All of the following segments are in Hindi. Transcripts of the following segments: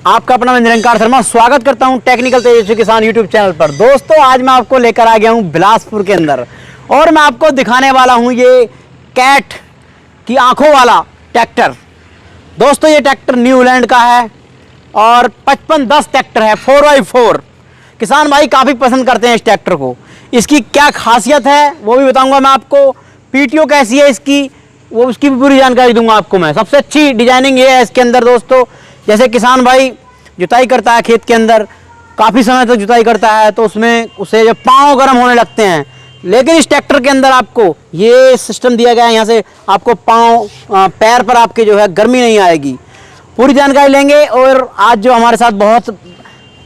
आपका अपना मैं निरंकार शर्मा स्वागत करता हूं टेक्निकल तेजस्वी किसान यूट्यूब चैनल पर। दोस्तों आज मैं आपको लेकर आ गया हूं बिलासपुर के अंदर और मैं आपको दिखाने वाला हूं ये कैट की आंखों वाला ट्रैक्टर। दोस्तों ये ट्रैक्टर न्यूलैंड का है और 5510 ट्रैक्टर है 4x4। किसान भाई काफ़ी पसंद करते हैं इस ट्रैक्टर को। इसकी क्या खासियत है वो भी बताऊँगा मैं आपको। पीटीओ कैसी है इसकी वो उसकी भी पूरी जानकारी दूंगा आपको मैं। सबसे अच्छी डिजाइनिंग ये है इसके अंदर दोस्तों, जैसे किसान भाई जुताई करता है खेत के अंदर, काफ़ी समय तक जुताई करता है तो उसमें उसे जब पाँव गर्म होने लगते हैं, लेकिन इस ट्रैक्टर के अंदर आपको ये सिस्टम दिया गया है, यहाँ से आपको पैर पर आपके जो है गर्मी नहीं आएगी। पूरी जानकारी लेंगे और आज जो हमारे साथ बहुत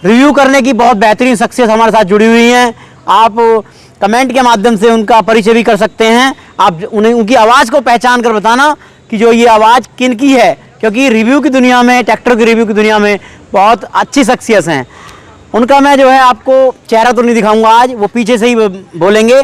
रिव्यू करने की बहुत बेहतरीन शख्सियत हमारे साथ जुड़ी हुई हैं, आप कमेंट के माध्यम से उनका परिचय भी कर सकते हैं। आप उन्हें उनकी आवाज़ को पहचान कर बताना कि जो ये आवाज़ किन की है, क्योंकि रिव्यू की दुनिया में, ट्रैक्टर की रिव्यू की दुनिया में बहुत अच्छी शख्सियत हैं। उनका मैं जो है आपको चेहरा तो नहीं दिखाऊंगा आज, वो पीछे से ही बोलेंगे।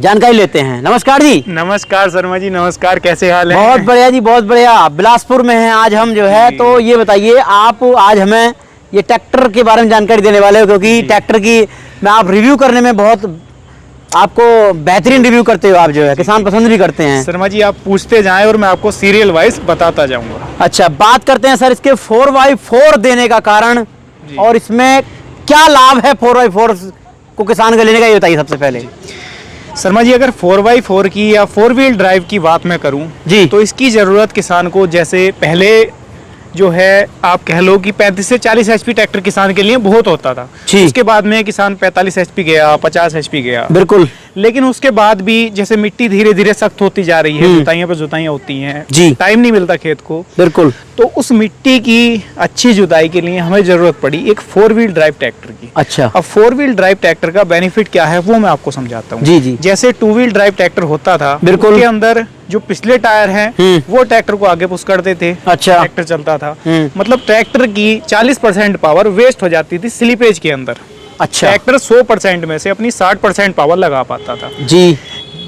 जानकारी लेते हैं। नमस्कार जी। नमस्कार शर्मा जी, नमस्कार, कैसे हाल है? बहुत बढ़िया जी, बहुत बढ़िया। बिलासपुर में हैं आज हम जो है, तो ये बताइए आप आज हमें ये ट्रैक्टर के बारे में जानकारी देने वाले हो, क्योंकि ट्रैक्टर की मैं आप रिव्यू करने में बहुत आपको बेहतरीन रिव्यू करते हो आप, जो है किसान पसंद भी करते हैं। शर्मा जी आप पूछते जाएं और मैं आपको सीरियल वाइज बताता जाऊंगा। अच्छा, बात करते हैं सर इसके 4x4 देने का कारण और इसमें क्या लाभ है 4x4 को किसान का लेने का, ये बताइए सबसे पहले। शर्मा जी अगर 4x4 की या 4 व्हील ड्राइव की बात मैं करूं जी, तो इसकी ज़रूरत किसान को, जैसे पहले जो है आप कह लो कि 35 से 40 HP ट्रैक्टर किसान के लिए बहुत होता था। उसके बाद में किसान 45 HP गया, 50 HP गया, बिल्कुल। लेकिन उसके बाद भी जैसे मिट्टी धीरे धीरे सख्त होती जा रही है, जुताइयां पे जुताइयां होती हैं, टाइम नहीं मिलता खेत को, बिल्कुल। तो उस मिट्टी की अच्छी जुताई के लिए हमें जरूरत पड़ी एक 4 व्हील ड्राइव ट्रैक्टर की। अच्छा, अब 4 व्हील ड्राइव ट्रैक्टर का बेनिफिट क्या है वो मैं आपको समझाता हूँ। जी जी। जैसे 2 व्हील ड्राइव ट्रैक्टर होता था, बिल्कुल, उसके अंदर जो पिछले टायर हैं वो ट्रैक्टर को आगे पुश करते थे। अच्छा, ट्रैक्टर चलता था, मतलब ट्रैक्टर की 40% पावर वेस्ट हो जाती थी स्लीपेज के अंदर। अच्छा, ट्रैक्टर 100% में से अपनी 60% पावर लगा पाता था जी।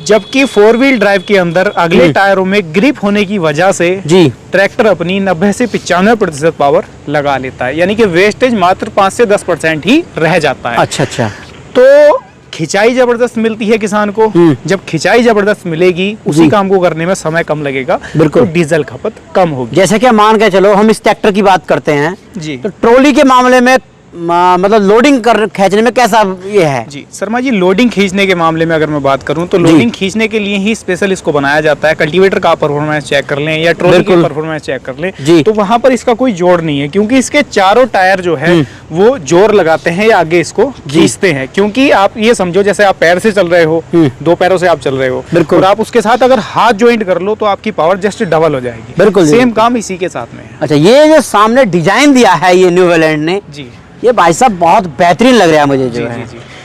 जबकि 4 व्हील ड्राइव के अंदर अगले टायरों में ग्रिप होने की वजह से जी ट्रैक्टर अपनी 90 से 95% पावर लगा लेता है, यानी कि वेस्टेज मात्र 5 से 10% ही रह जाता है। अच्छा अच्छा। तो खिंचाई जबरदस्त मिलती है किसान को। जब खिंचाई जबरदस्त मिलेगी, उसी काम को करने में समय कम लगेगा, बिल्कुल, तो डीजल खपत कम होगी। जैसे कि मान के चलो हम इस ट्रैक्टर की बात करते हैं जी, तो ट्रॉली के मामले में मतलब लोडिंग खींचने में कैसा ये है जी? शर्मा जी लोडिंग खींचने के मामले में अगर मैं बात करूं तो लोडिंग खींचने के लिए ही स्पेशल इसको बनाया जाता है। कल्टीवेटर का परफॉर्मेंस चेक कर लें या ट्रॉली की परफॉर्मेंस चेक कर लें, तो वहां पर इसका कोई जोड़ नहीं है, क्योंकि इसके चारों टायर जो है वो जोर लगाते हैं या आगे इसको खींचते हैं। क्योंकि आप ये समझो जैसे आप पैर से चल रहे हो, 2 पैरों से आप चल रहे हो, और आप उसके साथ अगर हाथ ज्वाइंट कर लो तो आपकी पावर जस्ट डबल हो जाएगी। बिल्कुल सेम काम इसी के साथ में है। अच्छा, ये जो सामने डिजाइन दिया है ये न्यूलैंड ने जी, ये भाई साहब बहुत बेहतरीन लग रहा है मुझे जो है।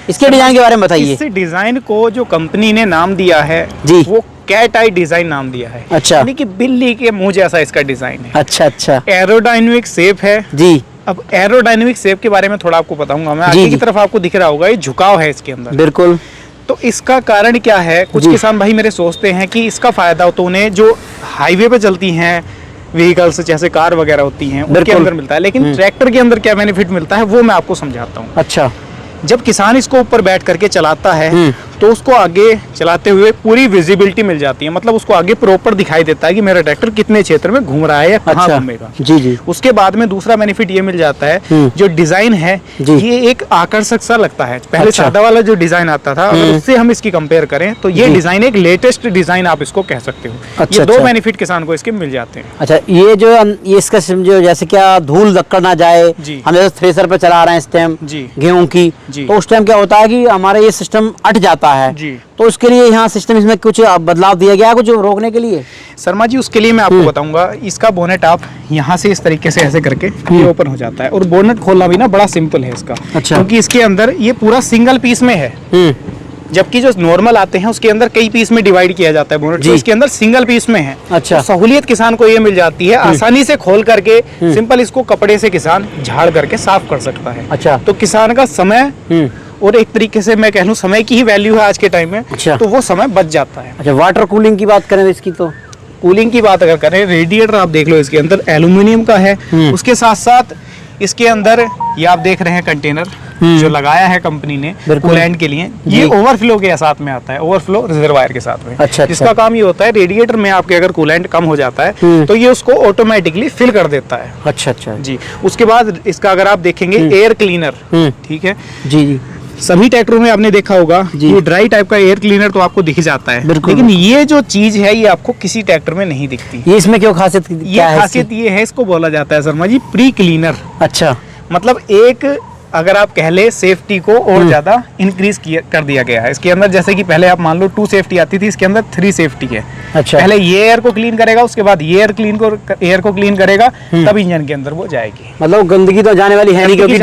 इसके डिजाइन के बारे में बताइए। इस डिजाइन को जो कंपनी ने नाम दिया है जी, वो कैट आई डिजाइन नाम दिया है। अच्छा, यानी कि बिल्ली के मुंह जैसा इसका डिजाइन है। अच्छा अच्छा। एरोडायनेमिक शेप है जी। अब एरोडायनेमिक शेप के बारे में थोड़ा आपको बताऊंगा मैं। आगे की तरफ आपको दिख रहा होगा ये झुकाव है इसके अंदर, बिल्कुल। तो इसका कारण क्या है? कुछ किसान भाई मेरे सोचते हैं कि इसका फायदा तो उन्हें जो हाईवे पे चलती हैं व्हीकल्स जैसे कार वगैरह होती हैं उनके अंदर मिलता है, लेकिन ट्रैक्टर के अंदर क्या बेनिफिट मिलता है वो मैं आपको समझाता हूँ। अच्छा, जब किसान इसको ऊपर बैठ करके चलाता है तो उसको आगे चलाते हुए पूरी विजिबिलिटी मिल जाती है, मतलब उसको आगे प्रॉपर दिखाई देता है कि मेरा ट्रैक्टर कितने क्षेत्र में घूम रहा है या कहाँ घूमेगा। जी जी। उसके बाद में दूसरा बेनिफिट ये मिल जाता है, जो डिजाइन है ये एक आकर्षक सा लगता है। पहले सादा वाला जो डिजाइन आता था, अगर उससे हम इसकी कंपेयर करें तो ये डिजाइन एक लेटेस्ट डिजाइन आप इसको कह सकते हो। ये 2 बेनिफिट किसान को इसके मिल जाते हैं। अच्छा, ये जो ये इसका समझो जैसे क्या धूल धक्कर ना जाए, हम जैसे थ्रेसर पे चला रहे हैं इस टाइम गेहूं की, तो उस टाइम क्या होता है कि हमारा ये सिस्टम अट जाता है जी, तो उसके लिए यहाँ सिस्टम इसमें कुछ बदलाव दिया गया है कुछ रोकने के लिए? शर्मा जी उसके लिए मैं आपको बताऊंगा। इसका बोनेट आप यहाँ से इस तरीके से ऐसे करके ये ओपन हो जाता है, और बोनेट खोलना भी ना बड़ा सिंपल है इसका। अच्छा, क्योंकि इसके अंदर ये पूरा सिंगल पीस में है, जबकि जो नॉर्मल आते हैं उसके अंदर कई पीस में डिवाइड किया जाता है बोनेट, तो इसके अंदर सिंगल पीस में है। अच्छा, तो सहूलियत किसान को ये मिल जाती है, आसानी से खोल करके सिंपल इसको कपड़े से किसान झाड़ करके साफ कर सकता है। अच्छा, तो किसान का समय और एक तरीके से मैं कह लूं समय की ही वैल्यू है आज के टाइम में। अच्छा, तो वो समय बच जाता है। अच्छा, वाटर कूलिंग की बात करें इसकी, तो कूलिंग की बात अगर करें, रेडिएटर आप देख लो इसके अंदर एल्यूमिनियम का है, उसके साथ साथ इसके अंदर ये आप देख रहे हैं कंटेनर जो लगाया है कंपनी ने कूलेंट के लिए, ये ओवरफ्लो के साथ में आता है, ओवरफ्लो रिजर्वायर के साथ में। अच्छा, इसका काम ये होता है, रेडिएटर में आपके अगर कूलेंट कम हो जाता है तो ये उसको ऑटोमेटिकली फिल कर देता है। अच्छा अच्छा जी। उसके बाद इसका अगर आप देखेंगे एयर क्लीनर, ठीक है जी जी, सभी ट्रैक्टरों में आपने देखा होगा ये ड्राई टाइप का एयर क्लीनर तो आपको दिख जाता है, लेकिन ये जो चीज है ये आपको किसी ट्रैक्टर में नहीं दिखती। ये इसमें क्यों खासियत, ये खासियत ये है, इसको बोला जाता है शर्मा जी प्री क्लीनर। अच्छा, मतलब एक अगर आप कह ले सेफ्टी को और ज्यादा इंक्रीज कर दिया गया है इसके अंदर। जैसे कि पहले आप मान लो 2 सेफ्टी आती थी, इसके अंदर 3 सेफ्टी है। अच्छा, पहले ये एयर को क्लीन करेगा, उसके बाद ये एयर को क्लीन करेगा, तब इंजन के अंदर वो जाएगी। मतलब गंदगी तो जाने वाली है नहीं, क्योंकि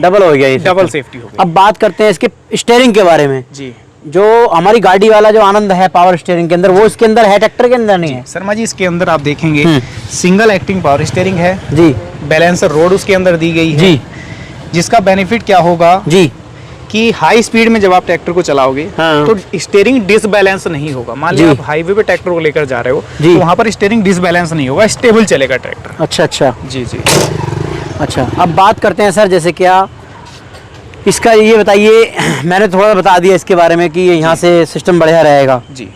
डबल हो गया ये, डबल सेफ्टी हो गई। अब बात करते हैं इसके स्टीयरिंग के बारे में। जी, जो हमारी गाड़ी वाला जो आनंद है पावर स्टीयरिंग के अंदर, वो इसके अंदर है, ट्रैक्टर के अंदर नहीं है। शर्मा जी इसके अंदर आप देखेंगे सिंगल एक्टिंग पावर स्टीयरिंग है जी, बैलेंसर रोड उसके अंदर दी गई है जी, जिसका बेनिफिट क्या होगा जी कि हाई स्पीड में जब आप ट्रैक्टर को चलाओगे तो स्टीयरिंग डिसबैलेंस नहीं होगा। मान लीजिए आप हाईवे पे ट्रैक्टर को लेकर जा रहे हो तो वहां पर स्टीयरिंग डिसबैलेंस नहीं होगा, स्टेबल चलेगा ट्रैक्टर। अच्छा अच्छा जी जी। अच्छा, अब बात करते हैं सर, जैसे क्या इसका ये बताइए, मैंने थोड़ा बता दिया इसके बारे में कि यहाँ से सिस्टम बढ़िया रहेगा जी।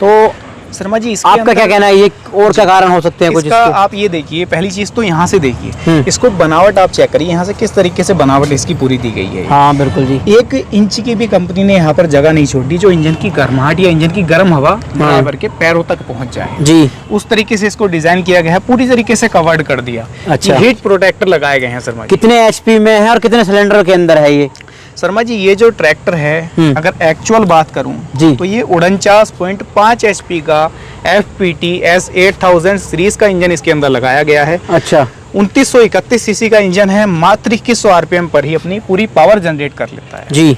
तो शर्मा जी आपका क्या कहना है, ये और क्या कारण हो सकते हैं कुछ इसका? आप ये देखिए, पहली चीज तो यहाँ से देखिए, इसको बनावट आप चेक करिए यहाँ से किस तरीके से बनावट इसकी पूरी दी गई है। हाँ बिल्कुल जी, 1 इंच की भी कंपनी ने यहाँ पर जगह नहीं छोड़ी जो इंजन की गर्माहट या इंजन की गर्म हवा ड्राइवर के पैरों तक पहुँच जाए जी। उस तरीके से इसको डिजाइन किया गया है, पूरी तरीके से कवर्ड कर दिया। अच्छा, हीट प्रोटेक्टर लगाए गए हैं शर्मा जी। कितने HP में है और कितने सिलेंडर के अंदर है ये? शर्मा जी ये जो ट्रैक्टर है अगर एक्चुअल बात करूं तो ये 49.5 HP का FPT S8000 सीरीज का इंजन इसके अंदर लगाया गया है। अच्छा, 2931 सीसी का इंजन है, मात्र 2100 RPM पर ही अपनी पूरी पावर जनरेट कर लेता है जी।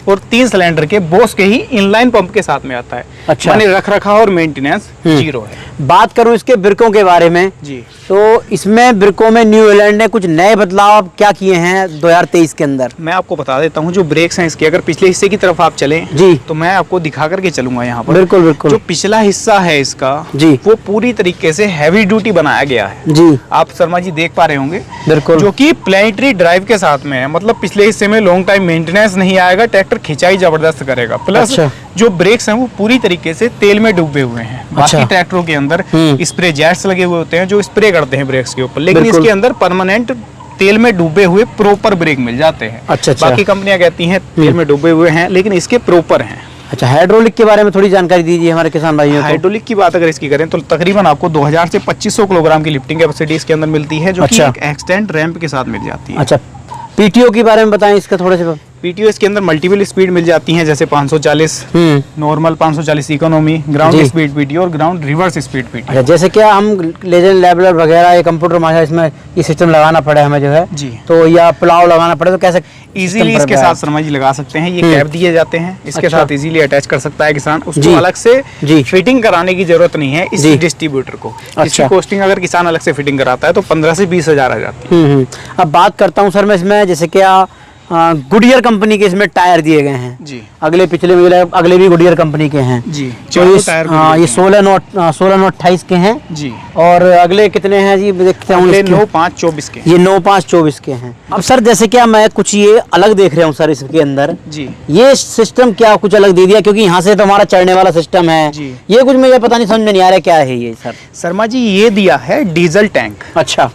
और 3 सिलेंडर के बोस के ही इनलाइन पंप के साथ में आता है। अच्छा, माने रख रखाव और मेंटेनेंस 0 है। बात करूं इसके ब्रेकों के बारे में जी, तो इसमें ब्रेकों में न्यू हॉलैंड ने कुछ नए बदलाव क्या किए हैं 2023 के अंदर? मैं आपको बता देता हूं, जो ब्रेक्स हैं इसके, अगर पिछले हिस्से की तरफ आप चलें जी तो मैं आपको दिखा करके चलूंगा यहाँ पर। बिल्कुल बिल्कुल। जो पिछला हिस्सा है इसका जी, वो पूरी तरीके से हैवी ड्यूटी बनाया गया है जी। आप शर्मा जी देख पा रहे होंगे बिल्कुल, जो कि प्लेनेटरी ड्राइव के साथ में है। मतलब पिछले हिस्से में लॉन्ग टाइम मेंटेनेंस नहीं आएगा, ट्रैक्टर खिंचाई जबरदस्त करेगा। प्लस अच्छा, जो ब्रेक्स हैं वो पूरी तरीके से तेल में डूबे हुए हैं। अच्छा, बाकी ट्रैक्टरों के अंदर स्प्रे जेट्स लगे हुए होते हैं जो स्प्रे करते हैं ब्रेक्स के ऊपर, लेकिन इसके अंदर परमानेंट तेल में डूबे हुए प्रॉपर ब्रेक मिल जाते हैं। अच्छा, बाकी कंपनियां कहती हैं तेल में डूबे हुए हैं, लेकिन इसके प्रॉपर हैं। अच्छा, हाइड्रोलिक के बारे में थोड़ी जानकारी दीजिए हमारे किसान भाइयों को। हाइड्रोलिक की बात अगर इसकी करें तो तकरीबन आपको 2000 से 2500 किलोग्राम की लिफ्टिंग कैपेसिटी इसके अंदर मिलती है, जो कि एक एक्सटेंड रैंप के साथ मिल जाती है। अच्छा, PTO के बारे में बताएं इसका थोड़े से। PTO इसके अंदर मल्टीपल स्पीड मिल जाती हैं, जैसे 540 normal, 540 economy, ground speed PTO और ग्राउंड रिवर्स स्पीड PTO। अच्छा, जैसे क्या हम लेजेंड लेवलर वगैरह ये कंप्यूटर माशा इसमें ये सिस्टम लगाना पड़े हमें जो है जी, तो या प्लाव लगाना पड़े तो कैसे इजीली इसके साथ शर्मा जी लगा सकते हैं। ये कैप दिए जाते हैं, इसके साथ इजीली अटैच कर सकता है किसान। उसको अलग से फिटिंग कराने की जरूरत नहीं है इस डिस्ट्रीब्यूटर को। इसकी कॉस्टिंग अगर किसान अलग से फिटिंग कराता है तो 15 से 20 हजार आ जाती है। अब बात करता हूँ सर मैं इसमें, जैसे क्या गुडियर कंपनी के इसमें टायर दिए गए हैं जी, अगले पिछले अगले भी गुडियर कंपनी के हैं जी। तो ये 16 नोट 28 के हैं जी, और अगले कितने हैं जी देखते हैं, 9-5-24 के। ये 9-5-24 के हैं। अब सर जैसे क्या मैं कुछ ये अलग देख रहा हूँ सर इसके अंदर जी, ये सिस्टम क्या कुछ अलग दे दिया, क्योंकि यहाँ से तो हमारा चढ़ने वाला सिस्टम है जी, ये कुछ मुझे पता नहीं समझ में नहीं आ रहा क्या है ये सर। शर्मा जी ये दिया है डीजल टैंक। अच्छा,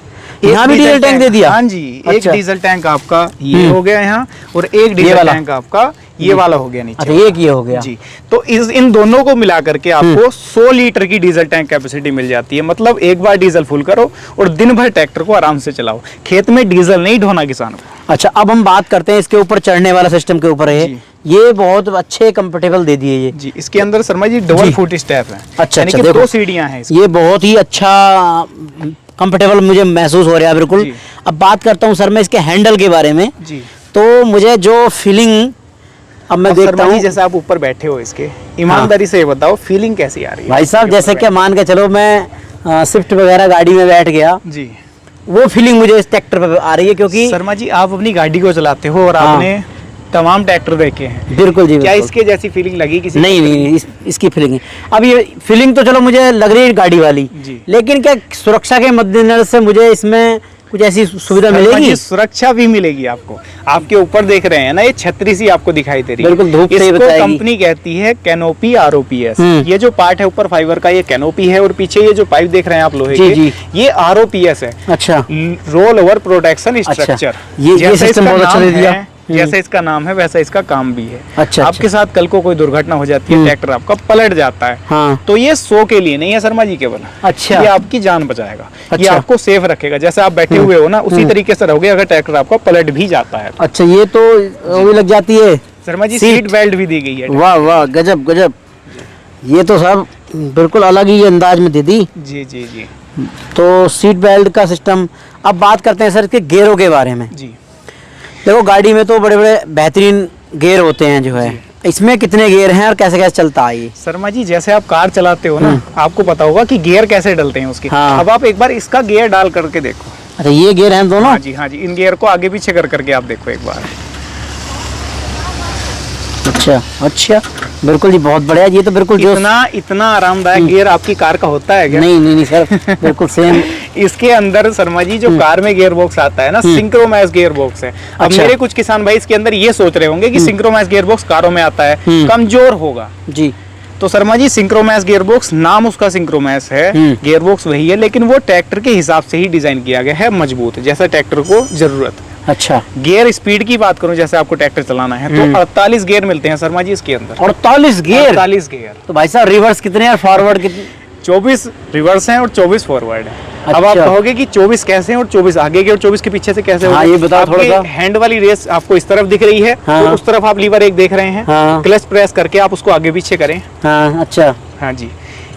यहाँ भी डीजल टैंक दे दिया? हाँ जी, एक डीजल टैंक आपका ये हो गया यहाँ, और एक डीजल टैंक आपका ये वाला हो गया नीचे। अच्छा, एक ये हो गया जी। तो इन दोनों को मिला करके आपको 100 लीटर की डीजल टैंक कैपेसिटी मिल जाती है। मतलब एक बार डीजल फुल करो और दिन भर ट्रैक्टर को आराम से चलाओ, खेत में डीजल नहीं ढोना किसान को। अच्छा, अब हम बात करते हैं इसके ऊपर चढ़ने वाला सिस्टम के ऊपर है, ये बहुत अच्छे कंफर्टेबल दे दिए ये जी। इसके अंदर Sharma ji double foot step है। अच्छा, यानी कि 2 सीढ़ियां हैं। ये बहुत ही अच्छा कंफर्टेबल मुझे महसूस हो रहा है बिल्कुल। अब बात करता हूँ सर मैं इसके हैंडल के बारे में जी, तो मुझे जो फीलिंग अब मैं देखता हूँ, जैसे आप ऊपर बैठे हो इसके, ईमानदारी से ये बताओ फीलिंग कैसी आ रही है भाई साहब? जैसे कि मान के चलो मैं स्विफ्ट वगैरह गाड़ी में बैठ गया जी, वो फीलिंग मुझे इस ट्रैक्टर पे आ रही है। क्योंकि शर्मा जी आप अपनी गाड़ी को चलाते हो और आपने तमाम ट्रैक्टर देखे हैं। बिल्कुल जी, क्या इसके जैसी फीलिंग लगी किसी? नहीं, इसकी फीलिंग अब ये फीलिंग तो चलो मुझे लग रही है गाड़ी वाली जी, लेकिन क्या सुरक्षा के मद्देनजर से मुझे इसमें कुछ ऐसी सुविधा शर्मा मिलेगी? जी, सुरक्षा भी मिलेगी आपको। आपके ऊपर देख रहे हैं ना, ये छतरी सी आपको दिखाई दे रही है, बिल्कुल धूप से ही इसको बचाएगी। कंपनी कहती है कैनोपी ROPS। ये जो पार्ट है ऊपर फाइबर का, ये कैनोपी है, और पीछे ये जो पाइप देख रहे हैं आप लोहे के, ये ROPS है। अच्छा, रोल ओवर प्रोटेक्शन स्ट्रक्चर। ये सिस्टम बहुत अच्छा दे दिया। जैसे इसका नाम है वैसा इसका काम भी है। अच्छा, आपके साथ कल को कोई दुर्घटना हो जाती है, ट्रैक्टर आपका पलट जाता है, हाँ। तो ये 100 के लिए नहीं है शर्मा जी केवल। अच्छा, ये आपकी जान बचाएगा। ये अच्छा। आपको सेफ रखेगा। जैसे आप बैठे हुए हो ना, उसी तरीके से रहोगे अगर ट्रैक्टर आपका पलट भी जाता है। अच्छा, ये तो वो भी लग जाती है Sharma ji, seat seat belt भी दी गई है। वाह वाह, गजब गजब। ये तो सब बिल्कुल अलग ही अंदाज में दे दी। जी जी जी। तो सीट बेल्ट का सिस्टम। अब बात करते हैं सर इसके गेयरों के बारे में। जी, देखो गाड़ी में तो बड़े बड़े बेहतरीन गियर होते हैं जो है, इसमें कितने गियर हैं और कैसे कैसे चलता है ये? शर्मा जी, जैसे आप कार चलाते हो ना, आपको पता होगा कि गियर कैसे डलते हैं उसके। हाँ। अब आप एक बार इसका गियर डाल करके देखो। अच्छा, ये गियर हैं दोनों? हाँ जी, हाँ जी, इन गियर को आगे पीछे कर करके आप देखो एक बार। अच्छा अच्छा, बिल्कुल जी, बहुत बढ़िया। ये तो बिल्कुल जो इतना आरामदायक गियर आपकी कार का होता है क्या? नहीं नहीं नहीं सर, बिल्कुल सेम। इसके अंदर शर्मा जी जो कार में गियर बॉक्स आता है ना, सिंक्रोमैस गियर बॉक्स है। अब अच्छा। मेरे कुछ किसान भाई इसके अंदर ये सोच रहे होंगे कि सिंक्रोमैस गियर बॉक्स कारों में आता है, कमजोर होगा जी। तो शर्मा जी, सिंक्रोमैस गियर बॉक्स, नाम उसका सिंक्रोमैस है, गियर बॉक्स वही है, लेकिन वो ट्रैक्टर के हिसाब से ही डिजाइन किया गया है, मजबूत, जैसा ट्रैक्टर को जरूरत है। अच्छा, गियर स्पीड की बात करूं, जैसे आपको ट्रैक्टर चलाना है तो 48 गियर मिलते हैं शर्मा जी इसके अंदर। 48 गियर? 48 गियर। तो भाई साहब रिवर्स कितने और फॉरवर्ड कितने? 24 रिवर्स हैं और 24 फॉरवर्ड है। अच्छा। अब आप कहोगे कि 24 कैसे हैं और 24 आगे के और 24 के पीछे से कैसे हाँ, ये बताओ थोड़ा सा। हैंड वाली रेस आपको इस तरफ दिख रही है, हाँ। तो उस तरफ आप लीवर एक देख रहे हैं, हाँ। क्लच प्रेस करके आप उसको आगे पीछे करें। हाँ, अच्छा। हाँ जी,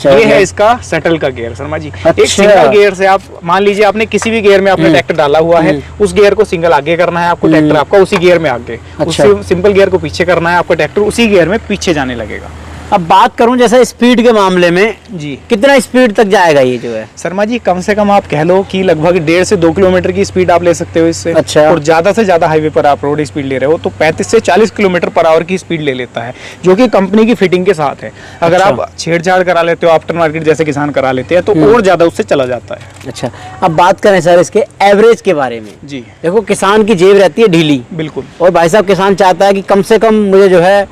चलो। ये है इसका शटल का गियर शर्मा जी। अच्छा। एक सिंगल गियर से आप मान लीजिए आपने किसी भी गियर में आपने ट्रैक्टर डाला हुआ है, उस गियर को सिंगल आगे करना है आपको, ट्रैक्टर आपका उसी गियर में आगे, अच्छा। उसी सिंपल गियर को पीछे करना है आपका, ट्रैक्टर उसी गियर में पीछे जाने लगेगा। अब बात करूं जैसे स्पीड के मामले में, जी, कितना स्पीड तक जाएगा ये जो है? शर्मा जी कम से कम आप कह लो कि लगभग 1.5 से 2 किलोमीटर की स्पीड आप ले सकते हो इससे। अच्छा। और ज्यादा से ज्यादा हाईवे पर आप रोड स्पीड ले रहे हो तो 35 से 40 किलोमीटर पर आवर की स्पीड ले लेता है, जो कि कंपनी की फिटिंग के साथ है। अगर अच्छा। आप छेड़छाड़ करा लेते हो, आफ्टर मार्केट जैसे किसान करा लेते हैं, तो और ज्यादा उससे चला जाता है। अच्छा, अब बात करें सर इसके एवरेज के बारे में। जी, देखो किसान की जेब रहती है ढीली, बिल्कुल। और भाई साहब किसान चाहता है कि कम से कम मुझे जो है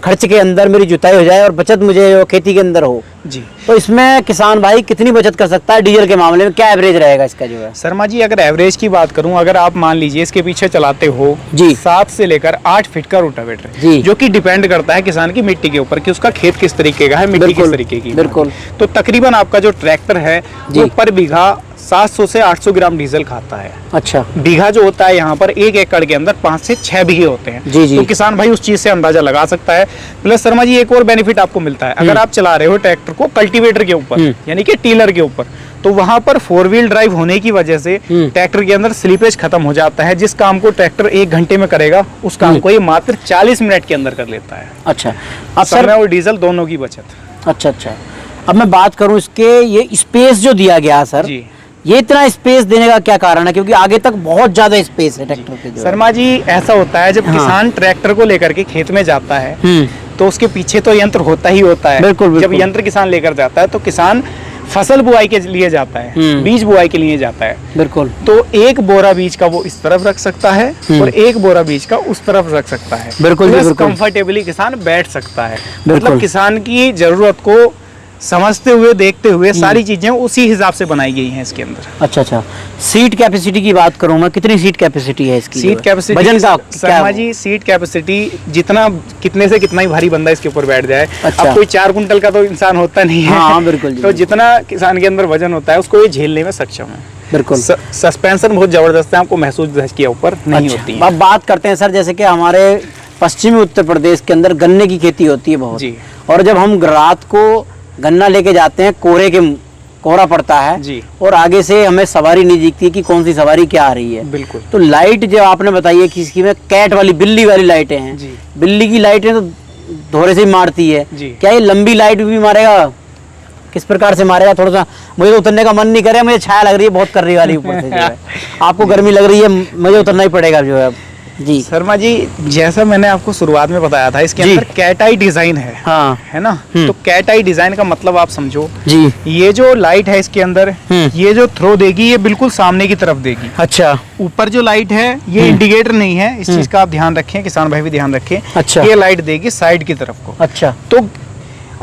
खर्च के अंदर मेरी जुताई हो जाए और बचत मुझे जो खेती के अंदर हो। जी, तो इसमें किसान भाई कितनी बचत कर सकता है डीजल के मामले में? क्या एवरेज रहेगा इसका जो है? शर्मा जी अगर एवरेज की बात करूं, अगर आप मान लीजिए इसके पीछे चलाते हो जी। 7 से लेकर 8 फीट का रोटावेटर, जी। जो कि डिपेंड करता है किसान की मिट्टी के ऊपर कि उसका खेत किस तरीके का है, मिट्टी किस तरीके की। बिल्कुल। तो तकरीबन आपका जो ट्रैक्टर है जी। वो पर बीघा 700 से 800 ग्राम डीजल खाता है। अच्छा, बीघा जो होता है यहाँ पर 1 एकड़ के अंदर 5 से 6 बीघे होते हैं। जी, जी। तो किसान भाई उस चीज से अंदाजा लगा सकता है। प्लस शर्मा जी एक और बेनिफिट आपको मिलता है, अगर आप चला रहे हो ट्रैक्टर को कल्टीवेटर के ऊपर, यानी कि टीलर के ऊपर, तो वहां पर 4 व्हील ड्राइव होने की वजह से ट्रैक्टर के अंदर स्लीपेज खत्म हो जाता है। जिस काम को ट्रैक्टर 1 घंटे में करेगा, उस काम को ये मात्र 40 मिनट के अंदर कर लेता है। अच्छा। अब समय सर, और डीजल दोनों की बचत। अच्छा अच्छा, अब मैं बात करूं इसके ये स्पेस जो दिया गया सर, जी, ये इतना स्पेस देने का क्या कारण है? क्योंकि आगे तक बहुत ज्यादा स्पेस है ट्रैक्टर के जो है। शर्मा जी ऐसा होता है, जब हाँ। किसान ट्रैक्टर को लेकर के खेत में जाता है हम्म, तो उसके पीछे तो यंत्र होता ही होता है। बिल्कुल, बिल्कुल। जब यंत्र किसान लेकर जाता है तो किसान फसल बुआई के लिए जाता है, बीज बुआई के लिए जाता है। बिल्कुल। तो एक बोरा बीज का वो इस तरफ रख सकता है और एक बोरा बीज का उस तरफ रख सकता है। बिल्कुल, प्लस बिल्कुल। कंफर्टेबली किसान बैठ सकता है। बिल्कुल। मतलब किसान की जरूरत को समझते हुए, देखते हुए सारी चीजें उसी हिसाब से बनाई गई हैं इसके अंदर। अच्छा अच्छा, सीट कैपेसिटी की बात करूं मैं, कितनी सीट कैपेसिटी है इसकी? सीट कैपेसिटी वजन का शर्मा जी, सीट कैपेसिटी जितना, कितने से कितना ही भारी बंदा इसके ऊपर बैठ जाए। अच्छा। अब कोई 4 कुंटल का तो इंसान होता नहीं है। हाँ, बिल्कुल जी। तो जितना किसान के अंदर वजन होता है उसको ये झेलने में सक्षम है। बिल्कुल। सस्पेंशन बहुत जबरदस्त है, आपको महसूस धस के ऊपर नहीं अच्छा, होती है। अब बात करते हैं सर, जैसे कि हमारे पश्चिमी उत्तर प्रदेश के अंदर गन्ने की खेती होती है बहुत जी। और जब हम रात को गन्ना लेके जाते हैं, कोहरा पड़ता है जी। और आगे से हमें सवारी नहीं दिखती कि कौन सी सवारी क्या आ रही है। बिल्कुल। तो लाइट जो आपने बताई है कि इसकी में कैट वाली, बिल्ली वाली लाइटें हैं। जी। बिल्ली की लाइटें तो धोरे से ही मारती है। जी। क्या ये लंबी लाइट भी मारेगा? किस प्रकार से मारेगा? थोड़ा सा मुझे तो उतरने का मन नहीं कर रहा, मुझे छाया लग रही है बहुत कर रही वाली ऊपर से जो है। आपको गर्मी लग रही है, मुझे उतरना ही पड़ेगा जो है। जी शर्मा जी, जैसा मैंने आपको शुरुआत में बताया था, इसके अंदर कैट आई डिजाइन है। हाँ। है ना। तो कैट आई डिजाइन का मतलब आप समझो जी, ये जो लाइट है इसके अंदर, ये जो थ्रो देगी ये बिल्कुल सामने की तरफ देगी। अच्छा। ऊपर जो लाइट है ये इंडिकेटर नहीं है, इस चीज का आप ध्यान रखें, किसान भाई भी ध्यान रखें। अच्छा। ये लाइट देगी साइड की तरफ को। अच्छा। तो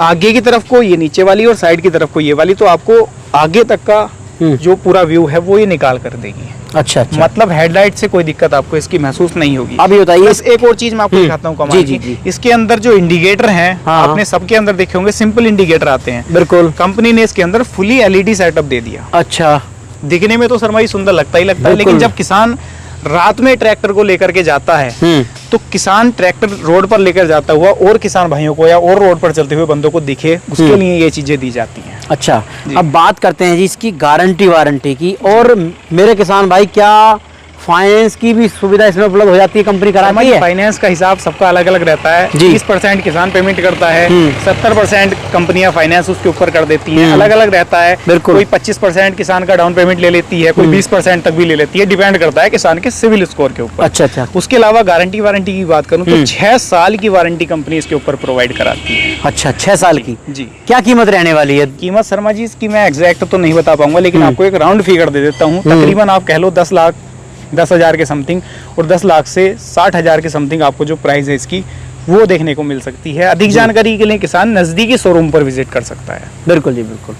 आगे की तरफ को ये नीचे वाली और साइड की तरफ को ये वाली, तो आपको आगे तक का जो पूरा व्यू है वो ये निकाल कर देगी। अच्छा। अच्छा। मतलब हेडलाइट से कोई दिक्कत आपको इसकी महसूस नहीं होगी। अभी बताइए। बस एक और चीज मैं आपको दिखाता हूँ कमाल जी, की। जी। इसके अंदर जो इंडिकेटर हैं, हाँ। आपने सबके अंदर देखे होंगे सिंपल इंडिकेटर आते हैं। बिल्कुल। कंपनी ने इसके अंदर फुली एलईडी सेटअप दे दिया। अच्छा। दिखने में तो शर्मा जी सुंदर लगता ही लगता है, लेकिन जब किसान रात में ट्रैक्टर को लेकर के जाता है तो किसान ट्रैक्टर रोड पर लेकर जाता हुआ और किसान भाइयों को या और रोड पर चलते हुए बंदों को दिखे, उसके लिए ये चीजें दी जाती हैं। अच्छा, अब बात करते हैं जी इसकी गारंटी वारंटी की। और मेरे किसान भाई, क्या फाइनेंस की भी सुविधा इसमें उपलब्ध हो जाती है? कंपनी कराती है? फाइनेंस का हिसाब सबका अलग अलग रहता है। जी। 30% किसान पेमेंट करता है, 70% कंपनियां फाइनेंस उसके ऊपर कर देती हैं। अलग अलग रहता है। बिल्कुल। कोई 25% किसान का डाउन पेमेंट ले लेती है, कोई 20% तक भी ले लेती है, डिपेंड करता है किसान के सिविल स्कोर के ऊपर। अच्छा। अच्छा। उसके अलावा गारंटी वारंटी की बात करूं तो 6 साल की वारंटी कंपनी इसके ऊपर प्रोवाइड कराती है। अच्छा, 6 साल की। जी। क्या कीमत रहने वाली है? कीमत शर्मा जी इसकी मैं एग्जैक्ट तो नहीं बता पाऊंगा, लेकिन आपको एक राउंड फिगर दे देता हूँ। तकरीबन आप कह लो 10,10,000 के समथिंग, और 10 लाख से 60,000 के समथिंग आपको जो प्राइस है इसकी वो देखने को मिल सकती है। अधिक जानकारी के लिए किसान नजदीकी शोरूम पर विजिट कर सकता है। बिल्कुल जी, बिल्कुल।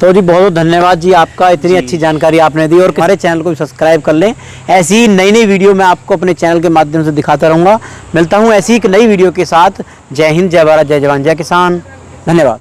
तो जी बहुत बहुत धन्यवाद जी आपका, इतनी अच्छी जानकारी आपने दी। और हमारे चैनल को भी सब्सक्राइब कर लें। ऐसी ही नई नई वीडियो मैं आपको अपने चैनल के माध्यम से दिखाता रहूँगा। मिलता हूँ ऐसी एक नई वीडियो के साथ। जय हिंद, जय भारत, जय जवान, जय किसान। धन्यवाद।